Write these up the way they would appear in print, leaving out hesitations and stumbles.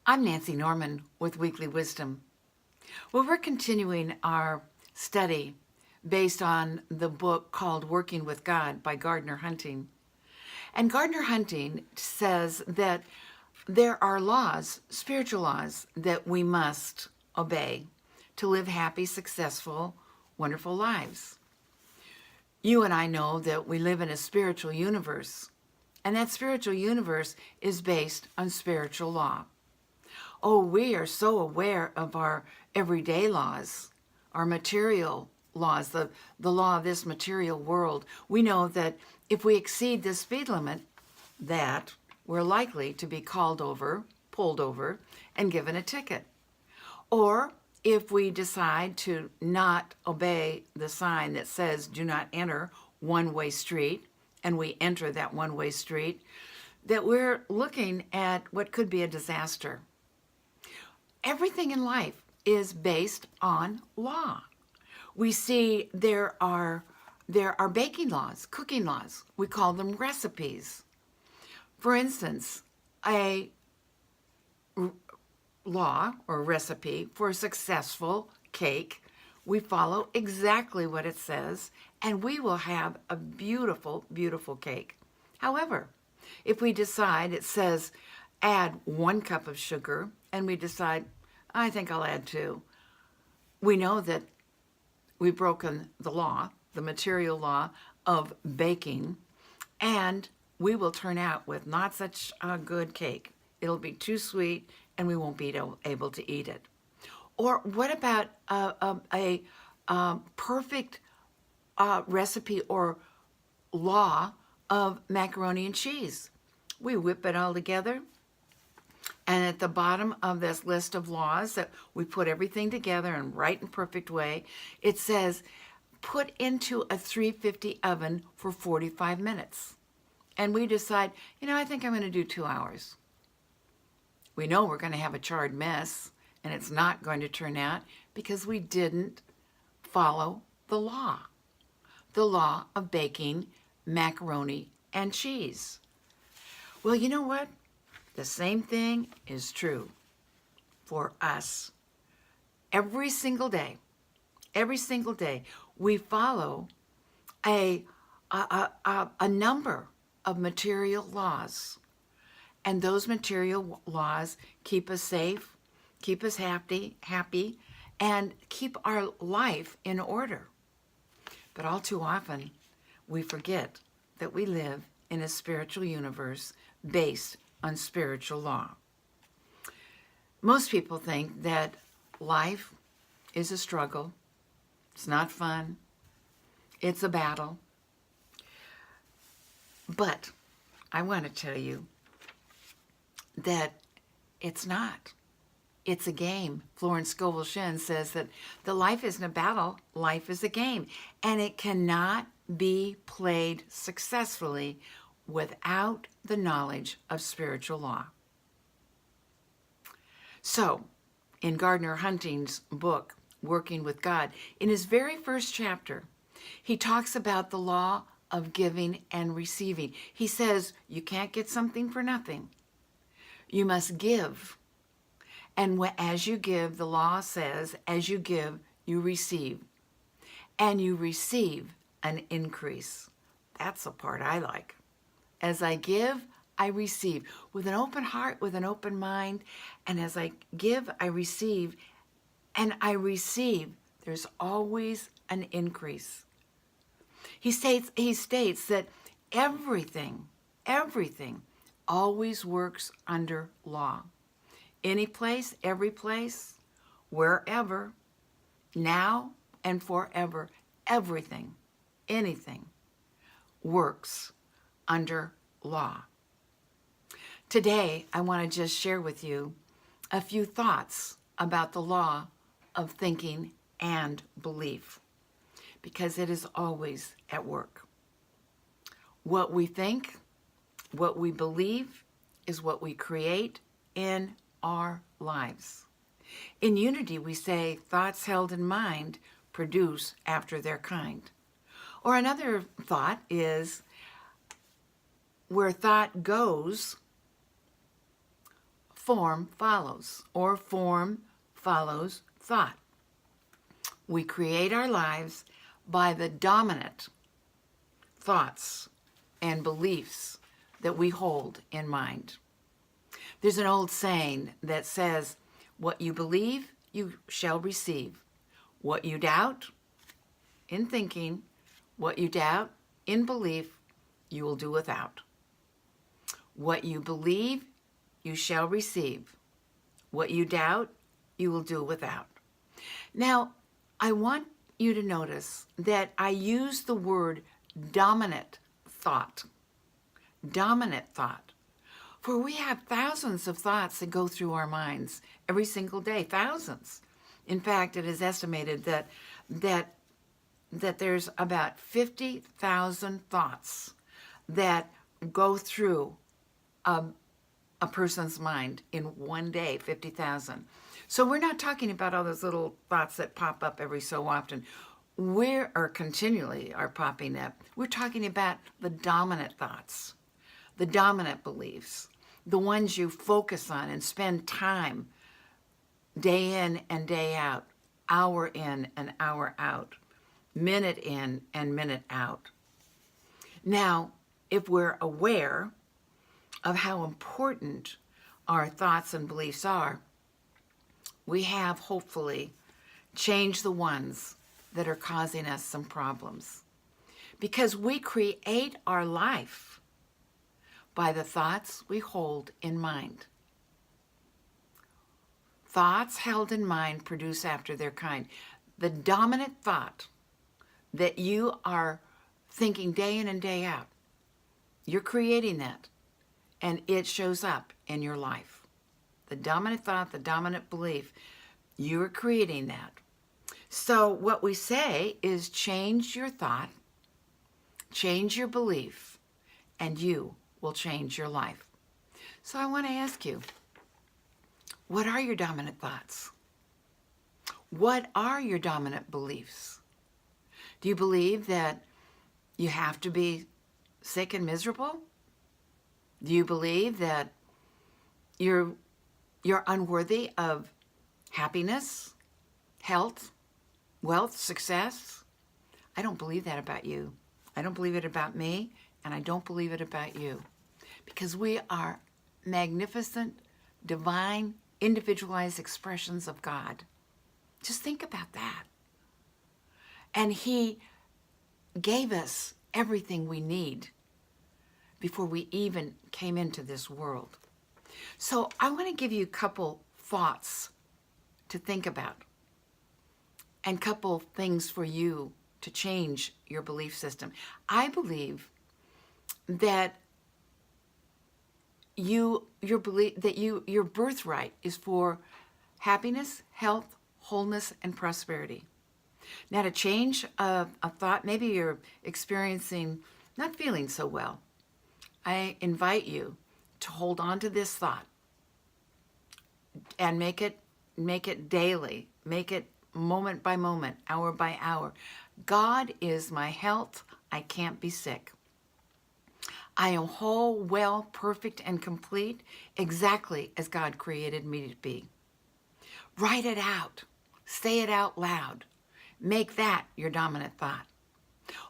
I'm Nancy Norman with Weekly Wisdom. Well, we're continuing our study based on the book called Working with God by Gardner Hunting. And Gardner Hunting says that there are laws, spiritual laws, that we must obey to live happy, successful, wonderful lives. You and I know that we live in a spiritual universe, and that spiritual universe is based on spiritual law. Oh, we are so aware of our everyday laws, our material laws, the law of this material world. We know that if we exceed the speed limit, that we're likely to be called over, pulled over, and given a ticket. Or if we decide to not obey the sign that says do not enter one-way street, and we enter that one-way street, that we're looking at what could be a disaster. Everything in life is based on law. We see there are baking laws, cooking laws. We call them recipes. For instance, a law or recipe for a successful cake, we follow exactly what it says, and we will have a beautiful, beautiful cake. However, if we decide it says add 1 cup of sugar, and we decide, I think I'll add 2, we know that we've broken the law, the material law of baking, and we will turn out with not such a good cake. It'll be too sweet, and we won't be able to eat it. Or what about a perfect recipe or law of macaroni and cheese? We whip it all together, and at the bottom of this list of laws that we put everything together in right and perfect way, it says put into a 350 oven for 45 minutes. And we decide, I think I'm going to do 2 hours. We know we're going to have a charred mess, and it's not going to turn out because we didn't follow the law of baking macaroni and cheese. Well, you know what? The same thing is true for us. Every single day, we follow a number of material laws. And those material laws keep us safe, keep us happy, and keep our life in order. But all too often, we forget that we live in a spiritual universe based on spiritual law. Most people think that life is a struggle. It's not fun. It's a battle. But I want to tell you that it's not. It's a game. Florence Scovel Shinn says that the life isn't a battle, life is a game. And it cannot be played successfully without the knowledge of spiritual law. So, in Gardner Hunting's book, Working with God, in his very first chapter, he talks about the law of giving and receiving. He says, you can't get something for nothing. You must give. And as you give, the law says, as you give, you receive. And you receive an increase. That's the part I like. As I give, I receive. With an open heart, with an open mind. And as I give, I receive. And I receive. There's always an increase. He states that everything always works under law. Any place, every place, wherever, now and forever, everything, anything works under law. Today, I want to just share with you a few thoughts about the law of thinking and belief, because it is always at work. What we think, what we believe, is what we create in our lives. In Unity, we say, thoughts held in mind produce after their kind. Or another thought is, where thought goes, form follows, or form follows thought. We create our lives by the dominant thoughts and beliefs that we hold in mind. There's an old saying that says, what you believe, you shall receive. What you doubt in thinking, what you doubt in belief, you will do without. What you believe, you shall receive. What you doubt, you will do without. Now, I want you to notice that I use the word dominant thought. Dominant thought. For we have thousands of thoughts that go through our minds every single day. Thousands. In fact, it is estimated that there's about 50,000 thoughts that go through a person's mind in one day, 50,000. So we're not talking about all those little thoughts that pop up every so often. Continually are popping up. We're talking about the dominant thoughts, the dominant beliefs, the ones you focus on and spend time day in and day out, hour in and hour out, minute in and minute out. Now, if we're aware of how important our thoughts and beliefs are, we have hopefully changed the ones that are causing us some problems. Because we create our life by the thoughts we hold in mind. Thoughts held in mind produce after their kind. The dominant thought that you are thinking day in and day out, you're creating that, and it shows up in your life. The dominant thought, the dominant belief, you're creating that. So what we say is change your thought, change your belief, and you will change your life. So I want to ask you, what are your dominant thoughts? What are your dominant beliefs? Do you believe that you have to be sick and miserable? Do you believe that you're unworthy of happiness, health, wealth, success? I don't believe that about you. I don't believe it about me, and I don't believe it about you. Because we are magnificent, divine, individualized expressions of God. Just think about that. And He gave us everything we need before we even came into this world. So I want to give you a couple thoughts to think about and a couple things for you to change your belief system. I believe that your birthright is for happiness, health, wholeness, and prosperity. Now, to change a thought, maybe you're experiencing not feeling so well. I invite you to hold on to this thought and make it daily, make it moment by moment, hour by hour. God is my health. I can't be sick. I am whole, well, perfect, and complete, exactly as God created me to be. Write it out. Say it out loud. Make that your dominant thought.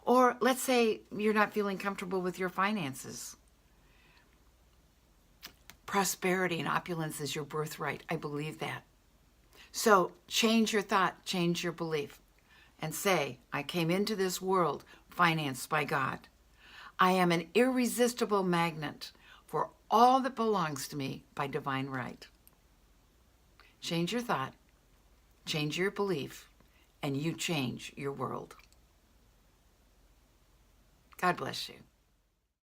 Or let's say you're not feeling comfortable with your finances. Prosperity and opulence is your birthright. I believe that. So change your thought, change your belief, and say, I came into this world financed by God. I am an irresistible magnet for all that belongs to me by divine right. Change your thought, change your belief, and you change your world. God bless you.